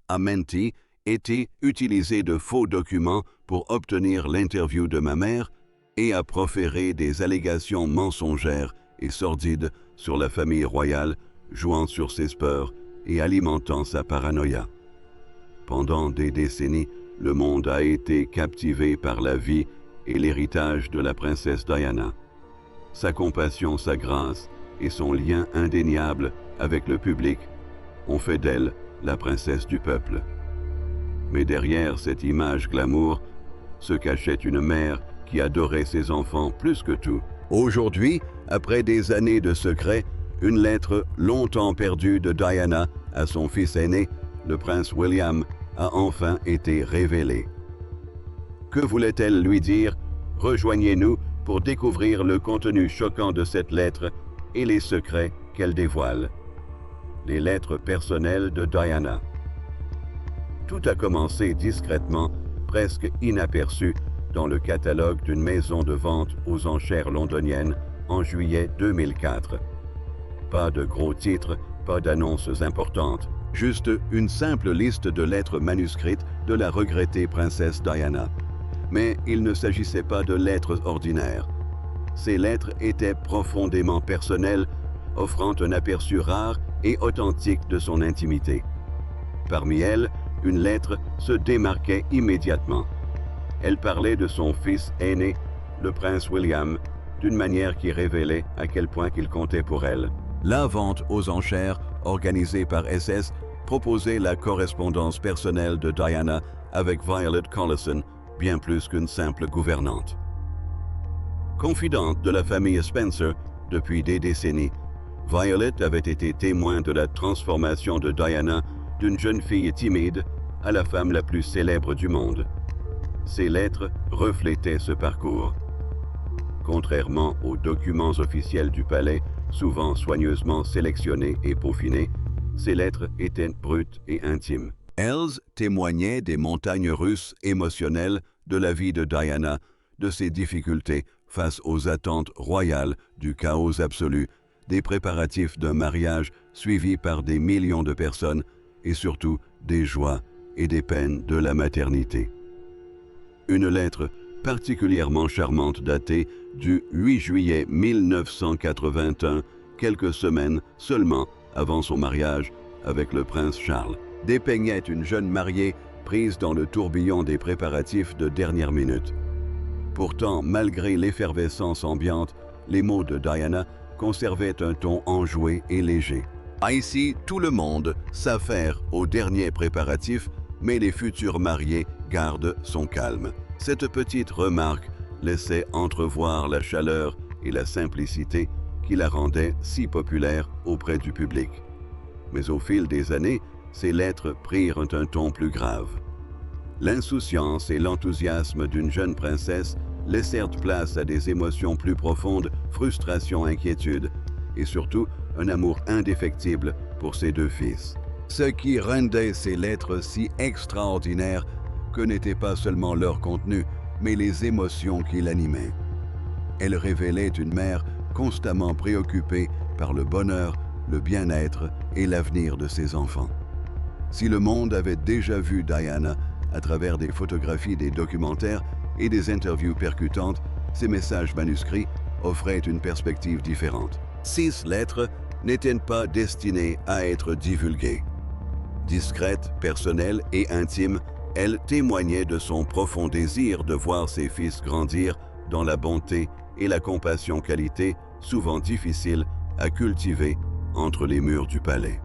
a menti, été utilisé de faux documents pour obtenir l'interview de ma mère et a proféré des allégations mensongères et sordides sur la famille royale, jouant sur ses peurs et alimentant sa paranoïa. Pendant des décennies, le monde a été captivé par la vie et l'héritage de la princesse Diana. Sa compassion, sa grâce et son lien indéniable avec le public ont fait d'elle la princesse du peuple. Mais derrière cette image glamour se cachait une mère qui adorait ses enfants plus que tout. Aujourd'hui, après des années de secret, une lettre longtemps perdue de Diana à son fils aîné, le prince William, a enfin été révélée. Que voulait-elle lui dire? Rejoignez-nous pour découvrir le contenu choquant de cette lettre et les secrets qu'elle dévoile. Les lettres personnelles de Diana. Tout a commencé discrètement, presque inaperçu, dans le catalogue d'une maison de vente aux enchères londonienne en juillet 2004. Pas de gros titres, pas d'annonces importantes, juste une simple liste de lettres manuscrites de la regrettée princesse Diana. Mais il ne s'agissait pas de lettres ordinaires. Ces lettres étaient profondément personnelles, offrant un aperçu rare et authentique de son intimité. Parmi elles, une lettre se démarquait immédiatement. Elle parlait de son fils aîné, le prince William, d'une manière qui révélait à quel point il comptait pour elle. La vente aux enchères, organisée par SS, proposait la correspondance personnelle de Diana avec Violet Collison, bien plus qu'une simple gouvernante. Confidente de la famille Spencer depuis des décennies, Violet avait été témoin de la transformation de Diana d'une jeune fille timide à la femme la plus célèbre du monde. Ces lettres reflétaient ce parcours. Contrairement aux documents officiels du palais, souvent soigneusement sélectionnés et peaufinés, ces lettres étaient brutes et intimes. Elles témoignaient des montagnes russes émotionnelles de la vie de Diana, de ses difficultés face aux attentes royales, du chaos absolu, des préparatifs d'un mariage suivi par des millions de personnes et surtout des joies et des peines de la maternité. Une lettre particulièrement charmante datée du 8 juillet 1981, quelques semaines seulement avant son mariage avec le prince Charles, dépeignait une jeune mariée prise dans le tourbillon des préparatifs de dernière minute. Pourtant, malgré l'effervescence ambiante, les mots de Diana conservaient un ton enjoué et léger. Ici, tout le monde s'affaire aux derniers préparatifs, mais les futurs mariés gardent son calme. Cette petite remarque laissait entrevoir la chaleur et la simplicité qui la rendaient si populaire auprès du public. Mais au fil des années, ces lettres prirent un ton plus grave. L'insouciance et l'enthousiasme d'une jeune princesse laissèrent place à des émotions plus profondes, frustration, inquiétude, et surtout un amour indéfectible pour ses deux fils. Ce qui rendait ces lettres si extraordinaires que n'était pas seulement leur contenu, mais les émotions qui l'animaient. Elles révélaient une mère constamment préoccupée par le bonheur, le bien-être et l'avenir de ses enfants. Si le monde avait déjà vu Diana à travers des photographies, des documentaires et des interviews percutantes, ces messages manuscrits offraient une perspective différente. 6 lettres n'étaient pas destinées à être divulguées. Discrètes, personnelles et intimes, elles témoignaient de son profond désir de voir ses fils grandir dans la bonté et la compassion, qualité souvent difficile à cultiver entre les murs du palais.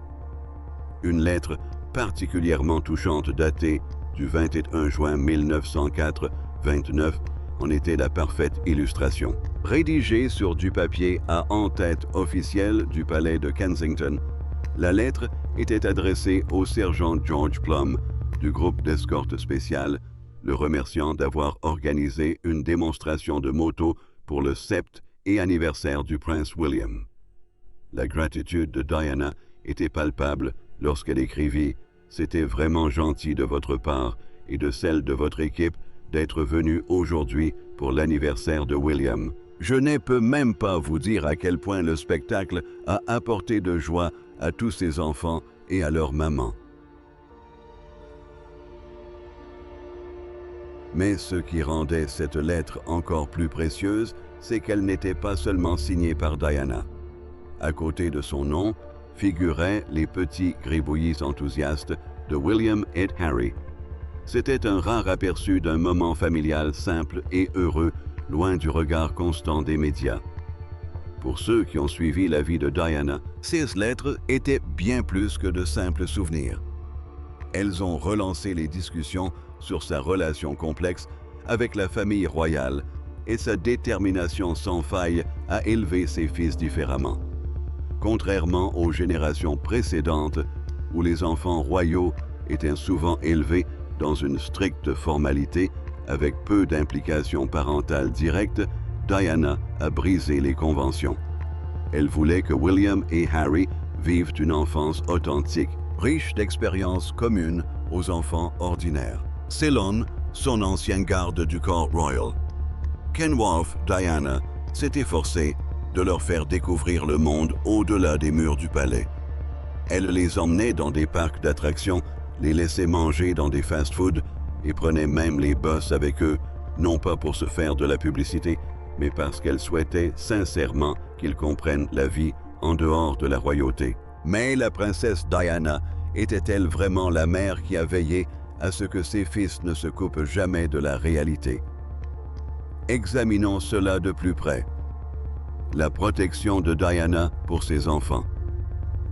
Une lettre particulièrement touchante datée du 21 juin 1904-29 en était la parfaite illustration. Rédigée sur du papier à en-tête officielle du palais de Kensington, la lettre était adressée au sergent George Plum du groupe d'escorte spéciale, le remerciant d'avoir organisé une démonstration de moto pour le 7e anniversaire du prince William. La gratitude de Diana était palpable lorsqu'elle écrivit « C'était vraiment gentil de votre part et de celle de votre équipe d'être venu aujourd'hui pour l'anniversaire de William. Je ne peux même pas vous dire à quel point le spectacle a apporté de joie à tous ces enfants et à leur maman. » Mais ce qui rendait cette lettre encore plus précieuse, c'est qu'elle n'était pas seulement signée par Diana. À côté de son nom, figuraient les petits gribouillis enthousiastes de William et Harry. C'était un rare aperçu d'un moment familial simple et heureux, loin du regard constant des médias. Pour ceux qui ont suivi la vie de Diana, ces lettres étaient bien plus que de simples souvenirs. Elles ont relancé les discussions sur sa relation complexe avec la famille royale et sa détermination sans faille à élever ses fils différemment. Contrairement aux générations précédentes, où les enfants royaux étaient souvent élevés dans une stricte formalité avec peu d'implications parentales directes, Diana a brisé les conventions. Elle voulait que William et Harry vivent une enfance authentique, riche d'expériences communes aux enfants ordinaires. Selon son ancien garde du corps royal, Kenwolf Diana s'est efforcée de leur faire découvrir le monde au-delà des murs du palais. Elle les emmenait dans des parcs d'attractions, les laissait manger dans des fast-foods et prenait même les bus avec eux, non pas pour se faire de la publicité, mais parce qu'elle souhaitait sincèrement qu'ils comprennent la vie en dehors de la royauté. Mais la princesse Diana était-elle vraiment la mère qui a veillé à ce que ses fils ne se coupent jamais de la réalité? Examinons cela de plus près. La protection de Diana pour ses enfants.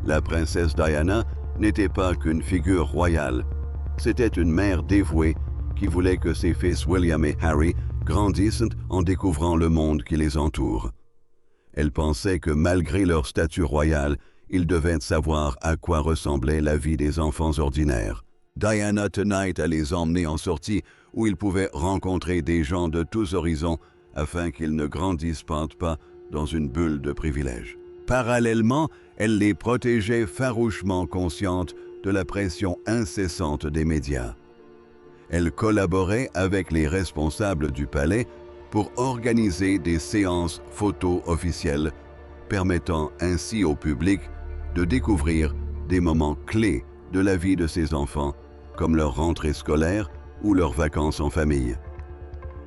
La princesse Diana n'était pas qu'une figure royale. C'était une mère dévouée qui voulait que ses fils William et Harry grandissent en découvrant le monde qui les entoure. Elle pensait que malgré leur statut royal, ils devaient savoir à quoi ressemblait la vie des enfants ordinaires. Diana tenait à les emmener en sortie où ils pouvaient rencontrer des gens de tous horizons afin qu'ils ne grandissent pas dans une bulle de privilèges. Parallèlement, elle les protégeait farouchement consciente de la pression incessante des médias. Elle collaborait avec les responsables du palais pour organiser des séances photos officielles, permettant ainsi au public de découvrir des moments clés de la vie de ses enfants, comme leur rentrée scolaire ou leurs vacances en famille.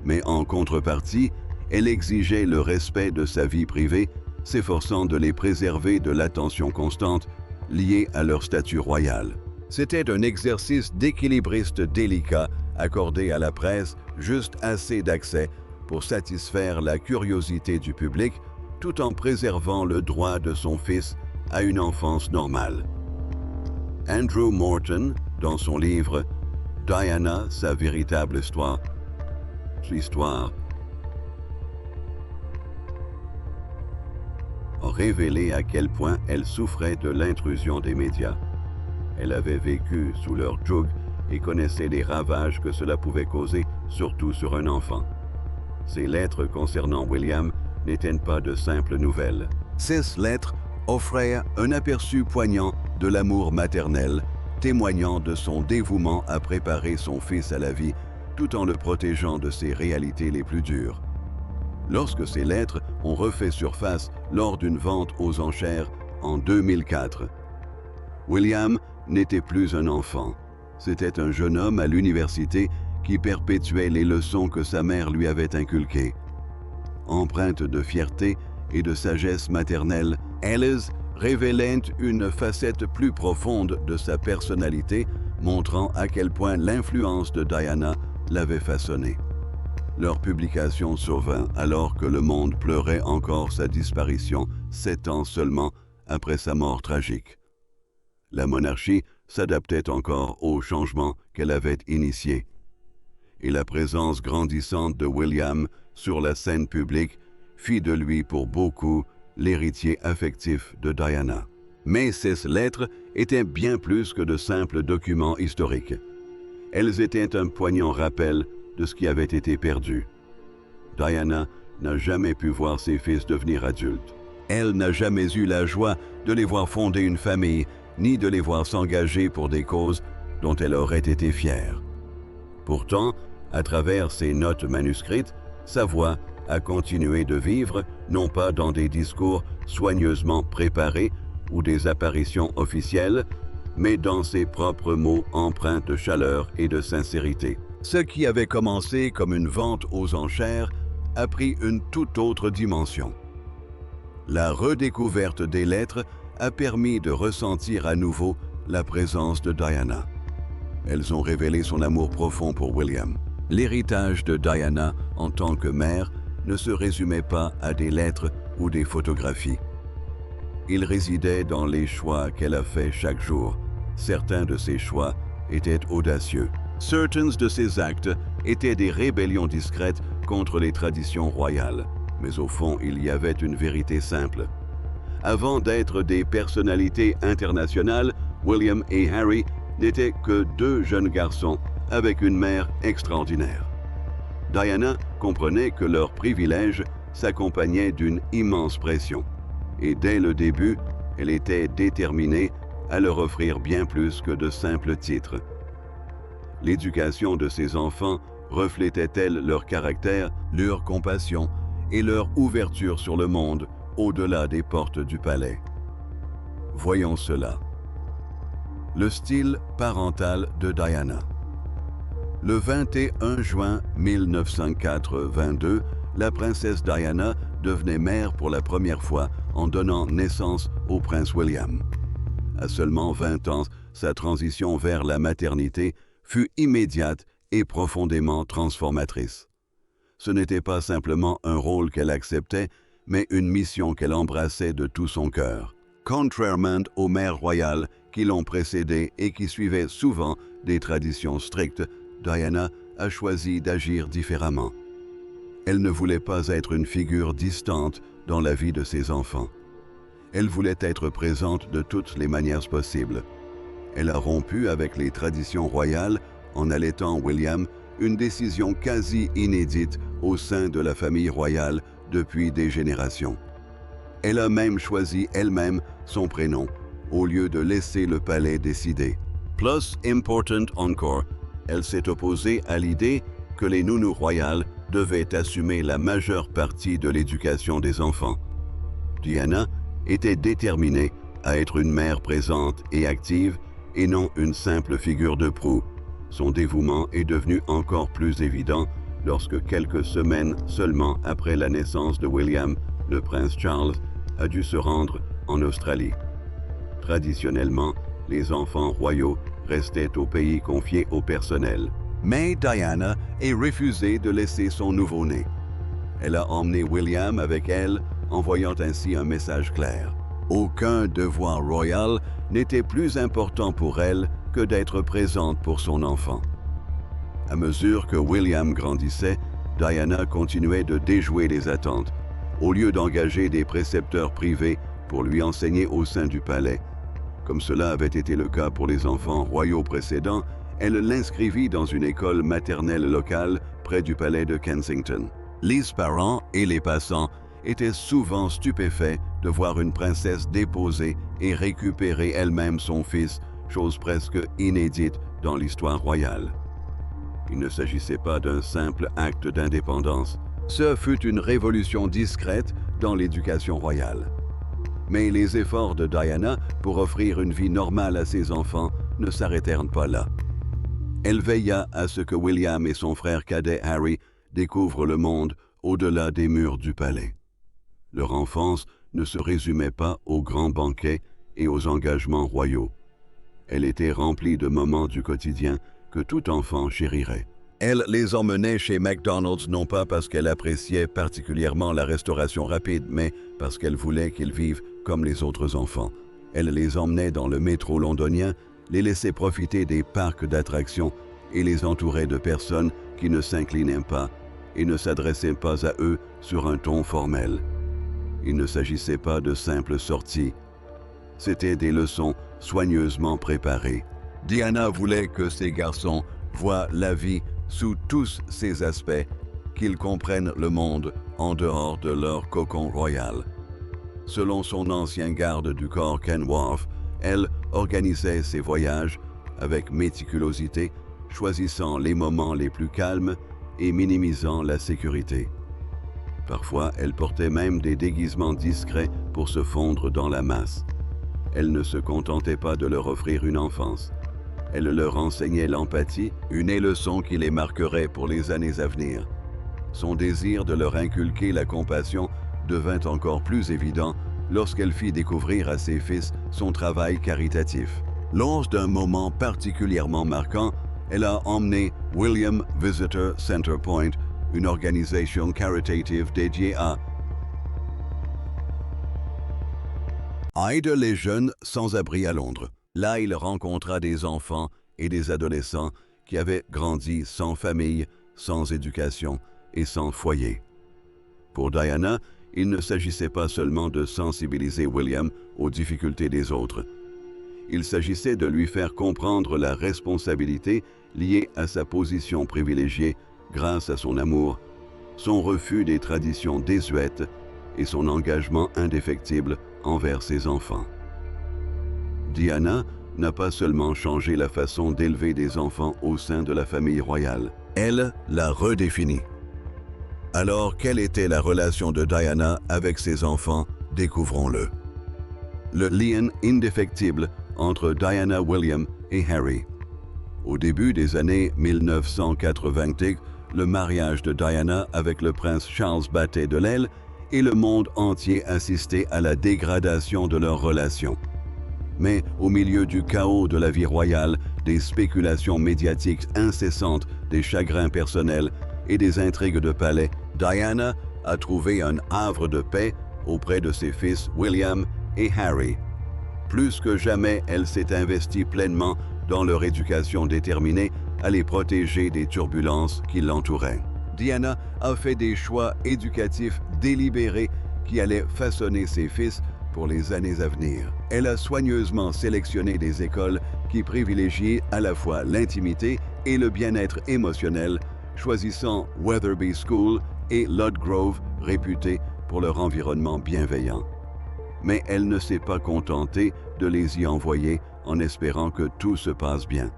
Mais en contrepartie, elle exigeait le respect de sa vie privée, s'efforçant de les préserver de l'attention constante liée à leur statut royal. C'était un exercice d'équilibriste délicat accordé à la presse juste assez d'accès pour satisfaire la curiosité du public tout en préservant le droit de son fils à une enfance normale. Andrew Morton, dans son livre « Diana, sa véritable histoire », a révélé à quel point elle souffrait de l'intrusion des médias. Elle avait vécu sous leur joug et connaissait les ravages que cela pouvait causer, surtout sur un enfant. Ces lettres concernant William n'étaient pas de simples nouvelles. Ces lettres offraient un aperçu poignant de l'amour maternel, témoignant de son dévouement à préparer son fils à la vie, tout en le protégeant de ses réalités les plus dures. Lorsque ces lettres ont refait surface lors d'une vente aux enchères en 2004, William n'était plus un enfant. C'était un jeune homme à l'université qui perpétuait les leçons que sa mère lui avait inculquées. Empreinte de fierté et de sagesse maternelle, elles révélaient une facette plus profonde de sa personnalité, montrant à quel point l'influence de Diana l'avait façonné. Leur publication survint alors que le monde pleurait encore sa disparition 7 ans seulement après sa mort tragique. La monarchie s'adaptait encore aux changements qu'elle avait initiés. Et la présence grandissante de William sur la scène publique fit de lui pour beaucoup l'héritier affectif de Diana. Mais ces lettres étaient bien plus que de simples documents historiques. Elles étaient un poignant rappel de ce qui avait été perdu. Diana n'a jamais pu voir ses fils devenir adultes. Elle n'a jamais eu la joie de les voir fonder une famille, ni de les voir s'engager pour des causes dont elle aurait été fière. Pourtant, à travers ses notes manuscrites, sa voix a continué de vivre, non pas dans des discours soigneusement préparés ou des apparitions officielles, mais dans ses propres mots empreints de chaleur et de sincérité. Ce qui avait commencé comme une vente aux enchères a pris une toute autre dimension. La redécouverte des lettres a permis de ressentir à nouveau la présence de Diana. Elles ont révélé son amour profond pour William. L'héritage de Diana en tant que mère ne se résumait pas à des lettres ou des photographies. Il résidait dans les choix qu'elle a faits chaque jour. Certains de ces choix étaient audacieux. Certains de ces actes étaient des rébellions discrètes contre les traditions royales. Mais au fond, il y avait une vérité simple. Avant d'être des personnalités internationales, William et Harry n'étaient que deux jeunes garçons avec une mère extraordinaire. Diana comprenait que leur privilège s'accompagnait d'une immense pression. Et dès le début, elle était déterminée à leur offrir bien plus que de simples titres. L'éducation de ses enfants reflétait-elle leur caractère, leur compassion et leur ouverture sur le monde au-delà des portes du palais? Voyons cela. Le style parental de Diana. Le 21 juin 1982, la princesse Diana devenait mère pour la première fois en donnant naissance au prince William. À seulement 20 ans, sa transition vers la maternité fut immédiate et profondément transformatrice. Ce n'était pas simplement un rôle qu'elle acceptait, mais une mission qu'elle embrassait de tout son cœur. Contrairement aux mères royales qui l'ont précédée et qui suivaient souvent des traditions strictes, Diana a choisi d'agir différemment. Elle ne voulait pas être une figure distante dans la vie de ses enfants. Elle voulait être présente de toutes les manières possibles. Elle a rompu avec les traditions royales en allaitant William, une décision quasi inédite au sein de la famille royale depuis des générations. Elle a même choisi elle-même son prénom, au lieu de laisser le palais décider. Plus important encore, elle s'est opposée à l'idée que les nounous royales devaient assumer la majeure partie de l'éducation des enfants. Diana était déterminée à être une mère présente et active et non une simple figure de proue. Son dévouement est devenu encore plus évident lorsque quelques semaines seulement après la naissance de William, le prince Charles a dû se rendre en Australie. Traditionnellement, les enfants royaux restaient au pays confiés au personnel. Mais Diana a refusé de laisser son nouveau-né. Elle a emmené William avec elle, envoyant ainsi un message clair. Aucun devoir royal n'était plus important pour elle que d'être présente pour son enfant. À mesure que William grandissait, Diana continuait de déjouer les attentes. Au lieu d'engager des précepteurs privés pour lui enseigner au sein du palais, comme cela avait été le cas pour les enfants royaux précédents, elle l'inscrivit dans une école maternelle locale près du palais de Kensington. Les parents et les passants étaient souvent stupéfaits de voir une princesse déposer et récupérer elle-même son fils, chose presque inédite dans l'histoire royale. Il ne s'agissait pas d'un simple acte d'indépendance. Ce fut une révolution discrète dans l'éducation royale. Mais les efforts de Diana pour offrir une vie normale à ses enfants ne s'arrêtèrent pas là. Elle veilla à ce que William et son frère cadet Harry découvrent le monde au-delà des murs du palais. Leur enfance ne se résumait pas aux grands banquets et aux engagements royaux. Elle était remplie de moments du quotidien que tout enfant chérirait. Elle les emmenait chez McDonald's non pas parce qu'elle appréciait particulièrement la restauration rapide, mais parce qu'elle voulait qu'ils vivent comme les autres enfants. Elle les emmenait dans le métro londonien, les laissait profiter des parcs d'attractions et les entourait de personnes qui ne s'inclinaient pas et ne s'adressaient pas à eux sur un ton formel. Il ne s'agissait pas de simples sorties. C'étaient des leçons soigneusement préparées. Diana voulait que ces garçons voient la vie sous tous ses aspects, qu'ils comprennent le monde en dehors de leur cocon royal. Selon son ancien garde du corps Ken Worth, elle organisait ses voyages avec méticulosité, choisissant les moments les plus calmes et minimisant la sécurité. Parfois, elle portait même des déguisements discrets pour se fondre dans la masse. Elle ne se contentait pas de leur offrir une enfance. Elle leur enseignait l'empathie, une leçon qui les marquerait pour les années à venir. Son désir de leur inculquer la compassion devint encore plus évident lorsqu'elle fit découvrir à ses fils son travail caritatif. Lors d'un moment particulièrement marquant, elle a emmené William Visitor Center Point, une organisation caritative dédiée à aider les jeunes sans-abri à Londres. Là, il rencontra des enfants et des adolescents qui avaient grandi sans famille, sans éducation et sans foyer. Pour Diana, il ne s'agissait pas seulement de sensibiliser William aux difficultés des autres. Il s'agissait de lui faire comprendre la responsabilité liée à sa position privilégiée grâce à son amour, son refus des traditions désuètes et son engagement indéfectible envers ses enfants. Diana n'a pas seulement changé la façon d'élever des enfants au sein de la famille royale, elle l'a redéfinie. Alors, quelle était la relation de Diana avec ses enfants? Découvrons-le. Le lien indéfectible entre Diana, William et Harry. Au début des années 1980, le mariage de Diana avec le prince Charles battait de l'aile et le monde entier assistait à la dégradation de leur relation. Mais au milieu du chaos de la vie royale, des spéculations médiatiques incessantes, des chagrins personnels et des intrigues de palais, Diana a trouvé un havre de paix auprès de ses fils William et Harry. Plus que jamais, elle s'est investie pleinement dans leur éducation déterminée à les protéger des turbulences qui l'entouraient. Diana a fait des choix éducatifs délibérés qui allaient façonner ses fils pour les années à venir. Elle a soigneusement sélectionné des écoles qui privilégient à la fois l'intimité et le bien-être émotionnel, choisissant Wetherby School et Ludgrove, réputés pour leur environnement bienveillant. Mais elle ne s'est pas contentée de les y envoyer en espérant que tout se passe bien.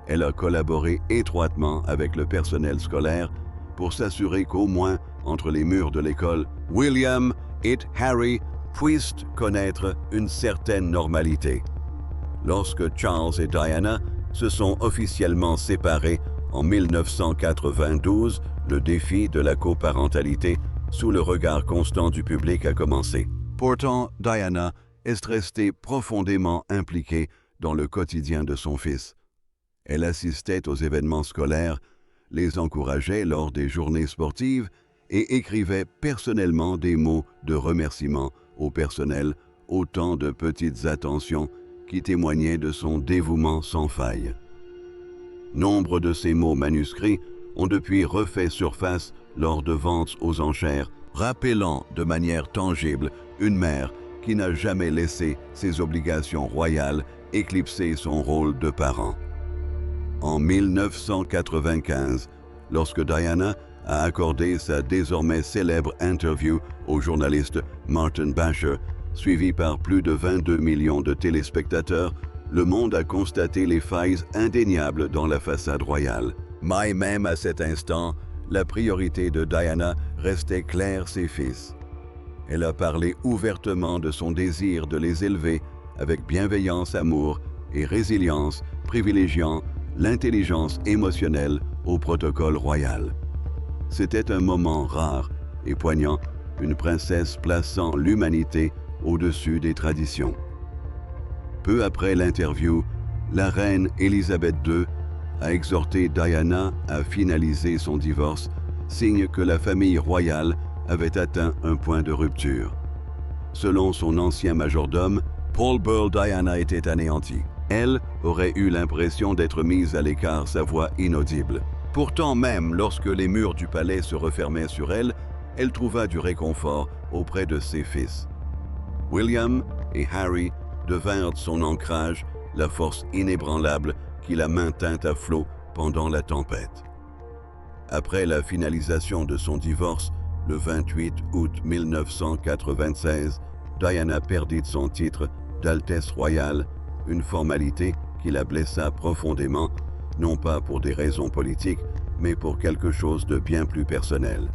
Elle a collaboré étroitement avec le personnel scolaire pour s'assurer qu'au moins, entre les murs de l'école, William et Harry puissent connaître une certaine normalité. Lorsque Charles et Diana se sont officiellement séparés en 1992, le défi de la coparentalité sous le regard constant du public a commencé. Pourtant, Diana est restée profondément impliquée dans le quotidien de son fils. Elle assistait aux événements scolaires, les encourageait lors des journées sportives et écrivait personnellement des mots de remerciement au personnel, autant de petites attentions qui témoignaient de son dévouement sans faille. Nombre de ces mots manuscrits ont depuis refait surface lors de ventes aux enchères, rappelant de manière tangible une mère qui n'a jamais laissé ses obligations royales éclipser son rôle de parent. En 1995, lorsque Diana a accordé sa désormais célèbre interview au journaliste Martin Basher, suivi par plus de 22 millions de téléspectateurs, le monde a constaté les failles indéniables dans la façade royale. Mais même à cet instant, la priorité de Diana restait claire ses fils. Elle a parlé ouvertement de son désir de les élever avec bienveillance, amour et résilience, privilégiant l'intelligence émotionnelle au protocole royal. C'était un moment rare et poignant, une princesse plaçant l'humanité au-dessus des traditions. Peu après l'interview, la reine Élisabeth II a exhorté Diana à finaliser son divorce, signe que la famille royale avait atteint un point de rupture. Selon son ancien majordome, Paul Burl, Diana était anéantie. Elle aurait eu l'impression d'être mise à l'écart, sa voix inaudible. Pourtant, même lorsque les murs du palais se refermaient sur elle, elle trouva du réconfort auprès de ses fils. William et Harry devinrent son ancrage, la force inébranlable qui la maintint à flot pendant la tempête. Après la finalisation de son divorce, le 28 août 1996, Diana perdit son titre d'Altesse royale, une formalité qui la blessa profondément, non pas pour des raisons politiques, mais pour quelque chose de bien plus personnel.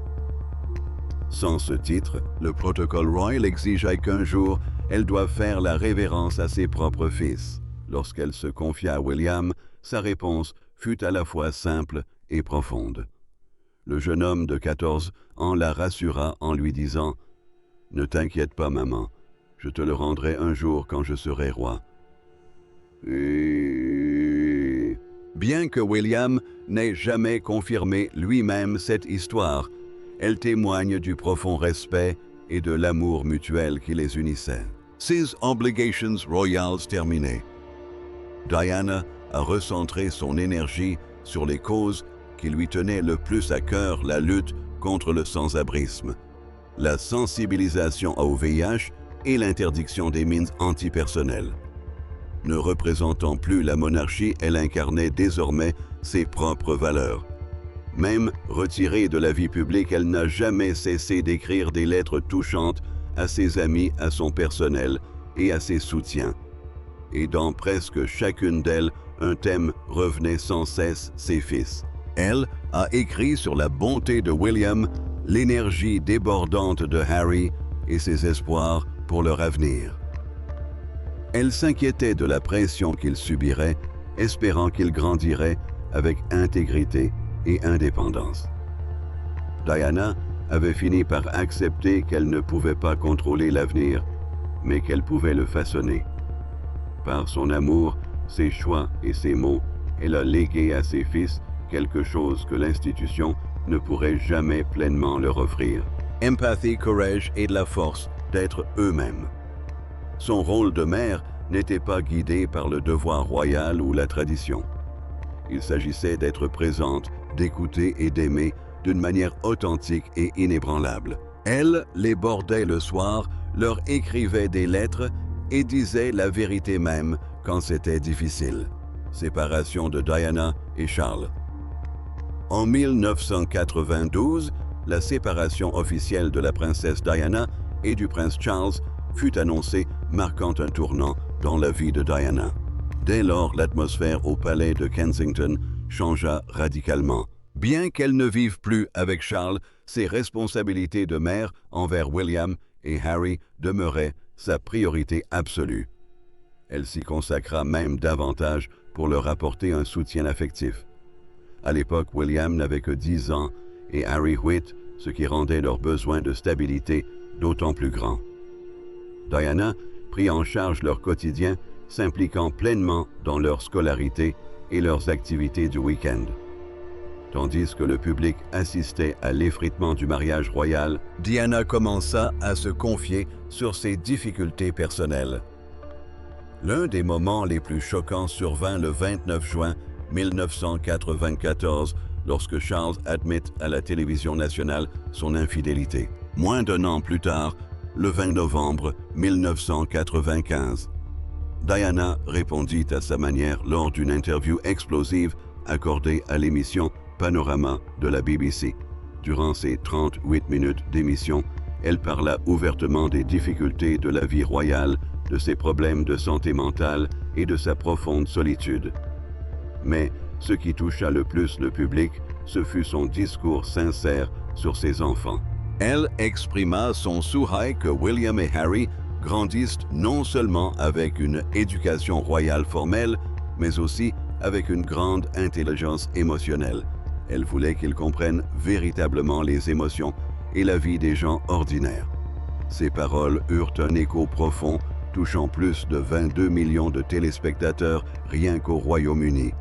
Sans ce titre, le protocole royal exigeait qu'un jour, elle doive faire la révérence à ses propres fils. Lorsqu'elle se confia à William, sa réponse fut à la fois simple et profonde. Le jeune homme de 14 ans la rassura en lui disant « Ne t'inquiète pas, maman, je te le rendrai un jour quand je serai roi. » Et... Bien que William n'ait jamais confirmé lui-même cette histoire, elle témoigne du profond respect et de l'amour mutuel qui les unissait. Ses obligations royales terminées, Diana a recentré son énergie sur les causes qui lui tenaient le plus à cœur: la lutte contre le sans-abrisme, la sensibilisation au VIH et l'interdiction des mines antipersonnelles. Ne représentant plus la monarchie, elle incarnait désormais ses propres valeurs. Même retirée de la vie publique, elle n'a jamais cessé d'écrire des lettres touchantes à ses amis, à son personnel et à ses soutiens. Et dans presque chacune d'elles, un thème revenait sans cesse: ses fils. Elle a écrit sur la bonté de William, l'énergie débordante de Harry et ses espoirs pour leur avenir. Elle s'inquiétait de la pression qu'il subirait, espérant qu'il grandirait avec intégrité et indépendance. Diana avait fini par accepter qu'elle ne pouvait pas contrôler l'avenir, mais qu'elle pouvait le façonner. Par son amour, ses choix et ses mots, elle a légué à ses fils quelque chose que l'institution ne pourrait jamais pleinement leur offrir: empathie, courage et de la force d'être eux-mêmes. Son rôle de mère n'était pas guidé par le devoir royal ou la tradition. Il s'agissait d'être présente, d'écouter et d'aimer d'une manière authentique et inébranlable. Elle les bordait le soir, leur écrivait des lettres et disait la vérité même quand c'était difficile. Séparation de Diana et Charles. En 1992, la séparation officielle de la princesse Diana et du prince Charles fut annoncée, marquant un tournant dans la vie de Diana. Dès lors, l'atmosphère au palais de Kensington changea radicalement. Bien qu'elle ne vive plus avec Charles, ses responsabilités de mère envers William et Harry demeuraient sa priorité absolue. Elle s'y consacra même davantage pour leur apporter un soutien affectif. À l'époque, William n'avait que 10 ans et Harry 8, ce qui rendait leur besoin de stabilité d'autant plus grand. Diana prit en charge leur quotidien, s'impliquant pleinement dans leur scolarité et leurs activités du week-end. Tandis que le public assistait à l'effritement du mariage royal, Diana commença à se confier sur ses difficultés personnelles. L'un des moments les plus choquants survint le 29 juin 1994, lorsque Charles admit à la télévision nationale son infidélité. Moins d'un an plus tard, le 20 novembre 1995, Diana répondit à sa manière lors d'une interview explosive accordée à l'émission Panorama de la BBC. Durant ces 38 minutes d'émission, elle parla ouvertement des difficultés de la vie royale, de ses problèmes de santé mentale et de sa profonde solitude. Mais ce qui toucha le plus le public, ce fut son discours sincère sur ses enfants. Elle exprima son souhait que William et Harry grandissent non seulement avec une éducation royale formelle, mais aussi avec une grande intelligence émotionnelle. Elle voulait qu'ils comprennent véritablement les émotions et la vie des gens ordinaires. Ces paroles eurent un écho profond, touchant plus de 22 millions de téléspectateurs rien qu'au Royaume-Uni.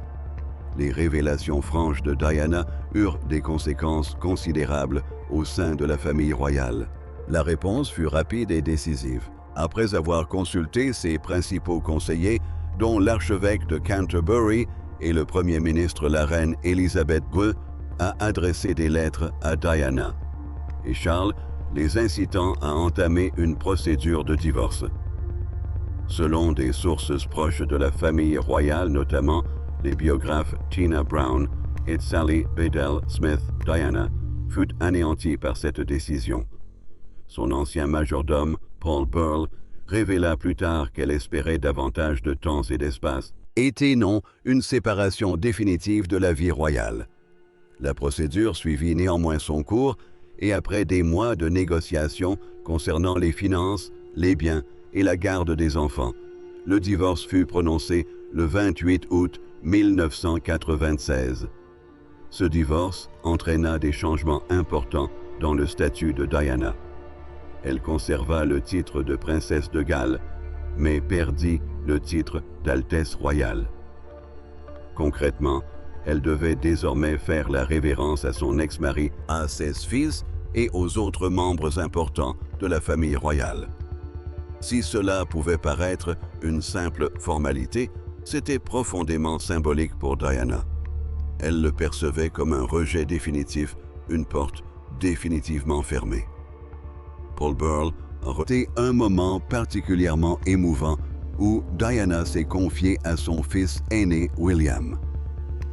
Les révélations franches de Diana eurent des conséquences considérables au sein de la famille royale. La réponse fut rapide et décisive. Après avoir consulté ses principaux conseillers, dont l'archevêque de Canterbury et le premier ministre, la reine Élisabeth II, a adressé des lettres à Diana et Charles, les incitant à entamer une procédure de divorce. Selon des sources proches de la famille royale, notamment les biographes Tina Brown et Sally Bedell Smith, Diana fut anéantie par cette décision. Son ancien majordome, Paul Burl, révéla plus tard qu'elle espérait davantage de temps et d'espace, et non une séparation définitive de la vie royale. La procédure suivit néanmoins son cours, et après des mois de négociations concernant les finances, les biens et la garde des enfants, Le divorce fut prononcé le 28 août 1996. Ce divorce entraîna des changements importants dans le statut de Diana. Elle conserva le titre de princesse de Galles, mais perdit le titre d'Altesse royale. Concrètement, elle devait désormais faire la révérence à son ex-mari, à ses fils et aux autres membres importants de la famille royale. Si cela pouvait paraître une simple formalité, c'était profondément symbolique pour Diana. Elle le percevait comme un rejet définitif, une porte définitivement fermée. Paul Burrell a relaté un moment particulièrement émouvant où Diana s'est confiée à son fils aîné William.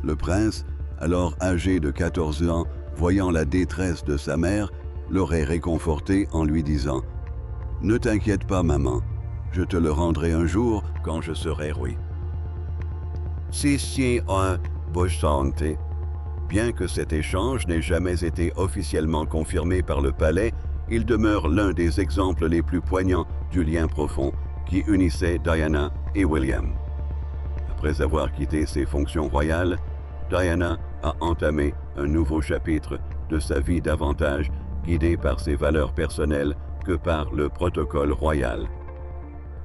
Le prince, alors âgé de 14 ans, voyant la détresse de sa mère, l'aurait réconforté en lui disant « Ne t'inquiète pas, maman, je te le rendrai un jour quand je serai roi. » Bien que cet échange n'ait jamais été officiellement confirmé par le palais, il demeure l'un des exemples les plus poignants du lien profond qui unissait Diana et William. Après avoir quitté ses fonctions royales, Diana a entamé un nouveau chapitre de sa vie davantage guidée par ses valeurs personnelles que par le protocole royal.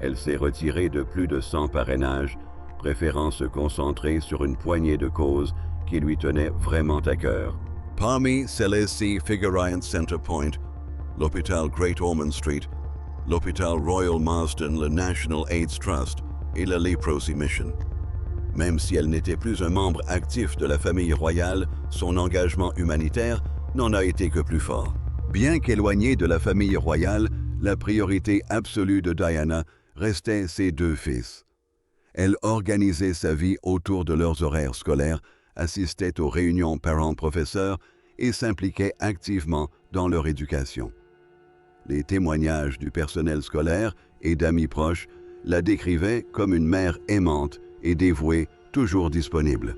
Elle s'est retirée de plus de 100 parrainages, préférant se concentrer sur une poignée de causes qui lui tenaient vraiment à cœur. Parmi celles-ci figurent Center Point, l'hôpital Great Ormond Street, l'hôpital Royal Marsden, le National AIDS Trust et la Leprosy Mission. Même si elle n'était plus un membre actif de la famille royale, son engagement humanitaire n'en a été que plus fort. Bien qu'éloignée de la famille royale, la priorité absolue de Diana restait ses deux fils. Elle organisait sa vie autour de leurs horaires scolaires, assistait aux réunions parents-professeurs et s'impliquait activement dans leur éducation. Les témoignages du personnel scolaire et d'amis proches la décrivaient comme une mère aimante et dévouée, toujours disponible.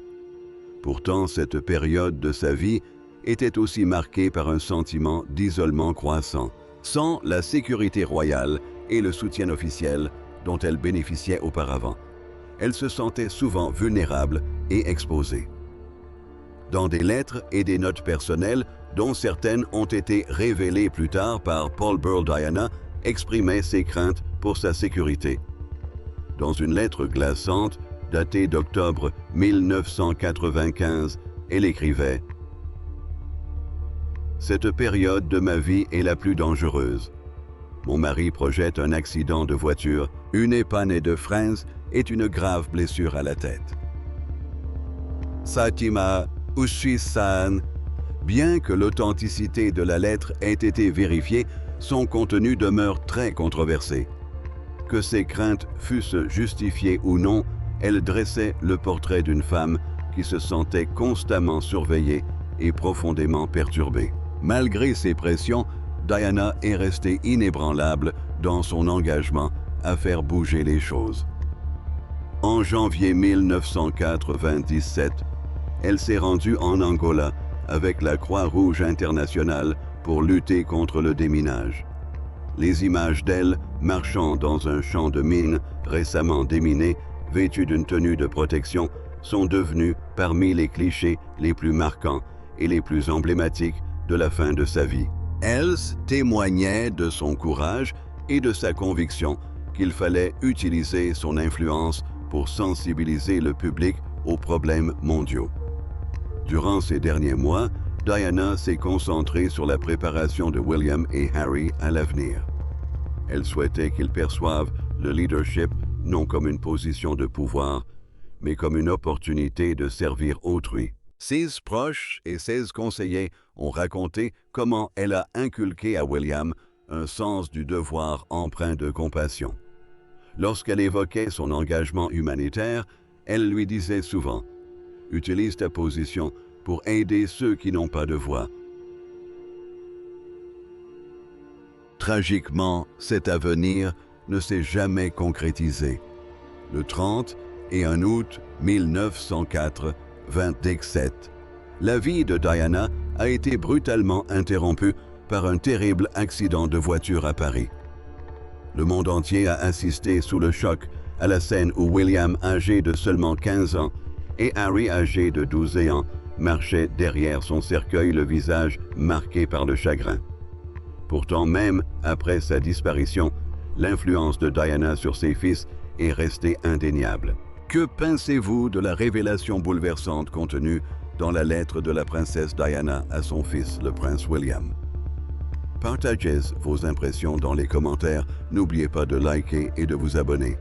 Pourtant, cette période de sa vie était aussi marquée par un sentiment d'isolement croissant. Sans la sécurité royale et le soutien officiel dont elle bénéficiait auparavant, elle se sentait souvent vulnérable et exposée. Dans des lettres et des notes personnelles, dont certaines ont été révélées plus tard par Paul Burrell, Diana exprimait ses craintes pour sa sécurité. Dans une lettre glaçante, datée d'octobre 1995, elle écrivait « Cette période de ma vie est la plus dangereuse. Mon mari projette un accident de voiture, une épannée de freins et une grave blessure à la tête. Satima Ushisan. » Bien que l'authenticité de la lettre ait été vérifiée, son contenu demeure très controversé. Que ses craintes fussent justifiées ou non, elle dressait le portrait d'une femme qui se sentait constamment surveillée et profondément perturbée. Malgré ces pressions, Diana est restée inébranlable dans son engagement à faire bouger les choses. En janvier 1997, elle s'est rendue en Angola avec la Croix-Rouge internationale pour lutter contre le déminage. Les images d'elle marchant dans un champ de mines récemment déminé, vêtue d'une tenue de protection, sont devenues parmi les clichés les plus marquants et les plus emblématiques de la fin de sa vie. Elle témoignait de son courage et de sa conviction qu'il fallait utiliser son influence pour sensibiliser le public aux problèmes mondiaux. Durant ces derniers mois, Diana s'est concentrée sur la préparation de William et Harry à l'avenir. Elle souhaitait qu'ils perçoivent le leadership non comme une position de pouvoir, mais comme une opportunité de servir autrui. Ses proches et ses conseillers ont raconté comment elle a inculqué à William un sens du devoir empreint de compassion. Lorsqu'elle évoquait son engagement humanitaire, elle lui disait souvent « Utilise ta position pour aider ceux qui n'ont pas de voix. » Tragiquement, cet avenir ne s'est jamais concrétisé. Le 30 et 1 août 1904, 27, la vie de Diana a été brutalement interrompue par un terrible accident de voiture à Paris. Le monde entier a assisté sous le choc à la scène où William, âgé de seulement 15 ans, et Harry, âgé de 12 ans, marchaient derrière son cercueil, le visage marqué par le chagrin. Pourtant, même après sa disparition, l'influence de Diana sur ses fils est restée indéniable. Que pensez-vous de la révélation bouleversante contenue dans la lettre de la princesse Diana à son fils, le prince William? Partagez vos impressions dans les commentaires. N'oubliez pas de liker et de vous abonner.